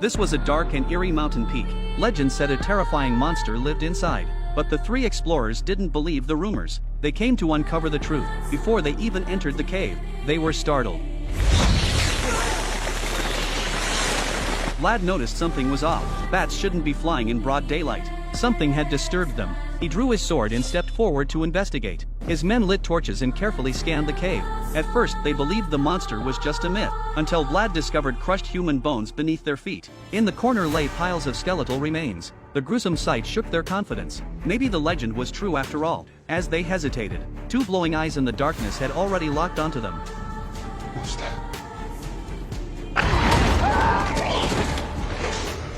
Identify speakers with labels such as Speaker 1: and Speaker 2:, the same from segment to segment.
Speaker 1: This was a dark and eerie mountain peak. Legend said a terrifying monster lived inside. But the three explorers didn't believe the rumors. They came to uncover the truth. Before they even entered the cave, they were startled. Vlad noticed something was off. Bats shouldn't be flying in broad daylight. Something had disturbed them. He drew his sword and stepped forward to investigate. His men lit torches and carefully scanned the cave. At first they believed the monster was just a myth, until Vlad discovered crushed human bones beneath their feet. In the corner lay piles of skeletal remains. The gruesome sight shook their confidence. Maybe the legend was true after all. As they hesitated, two glowing eyes in the darkness had already locked onto them.
Speaker 2: What's that?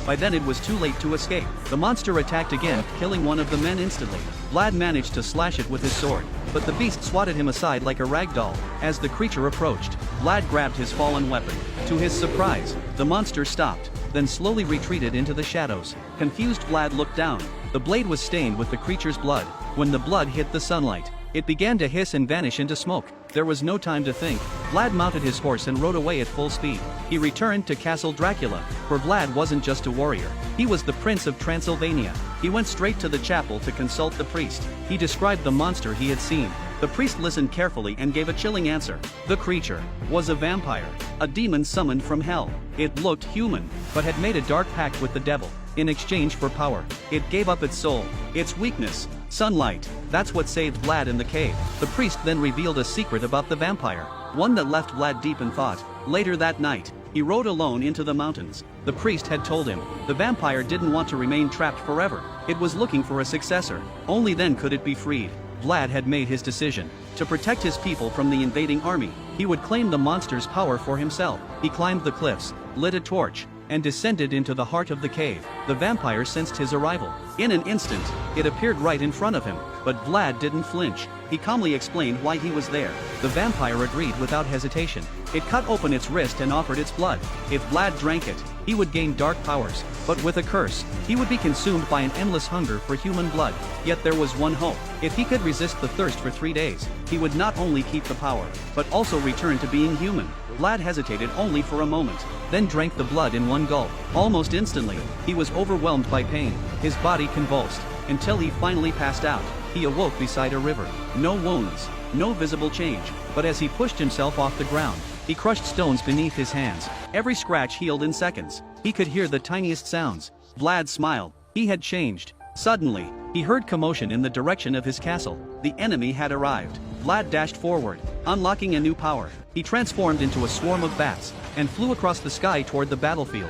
Speaker 1: By then it was too late to escape. The monster attacked again, killing one of the men instantly. Vlad managed to slash it with his sword, but the beast swatted him aside like a rag doll. As the creature approached, Vlad grabbed his fallen weapon. To his surprise, the monster stopped, then slowly retreated into the shadows. Confused, Vlad looked down. The blade was stained with the creature's blood. When the blood hit the sunlight, it began to hiss and vanish into smoke. There was no time to think. Vlad mounted his horse and rode away at full speed. He returned to Castle Dracula, for Vlad wasn't just a warrior. He was the Prince of Transylvania. He went straight to the chapel to consult the priest. He described the monster he had seen. The priest listened carefully and gave a chilling answer. The creature was a vampire, a demon summoned from hell. It looked human, but had made a dark pact with the devil. In exchange for power, it gave up its soul, its weakness, sunlight. That's what saved Vlad in the cave. The priest then revealed a secret about the vampire, one that left Vlad deep in thought. Later that night, he rode alone into the mountains. The priest had told him, the vampire didn't want to remain trapped forever. It was looking for a successor. Only then could it be freed. Vlad had made his decision. To protect his people from the invading army, he would claim the monster's power for himself. He climbed the cliffs, lit a torch, and descended into the heart of the cave. The vampire sensed his arrival. In an instant, it appeared right in front of him, but Vlad didn't flinch. He calmly explained why he was there. The vampire agreed without hesitation. It cut open its wrist and offered its blood. If Vlad drank it, he would gain dark powers, but with a curse, he would be consumed by an endless hunger for human blood. Yet there was one hope. If he could resist the thirst for 3 days, he would not only keep the power, but also return to being human. Vlad hesitated only for a moment, then drank the blood in one gulp. Almost instantly, he was overwhelmed by pain. His body convulsed, until he finally passed out. He awoke beside a river. No wounds, no visible change, but as he pushed himself off the ground, he crushed stones beneath his hands. Every scratch healed in seconds. He could hear the tiniest sounds. Vlad smiled. He had changed. Suddenly, he heard commotion in the direction of his castle. The enemy had arrived. Vlad dashed forward, unlocking a new power. He transformed into a swarm of bats, and flew across the sky toward the battlefield.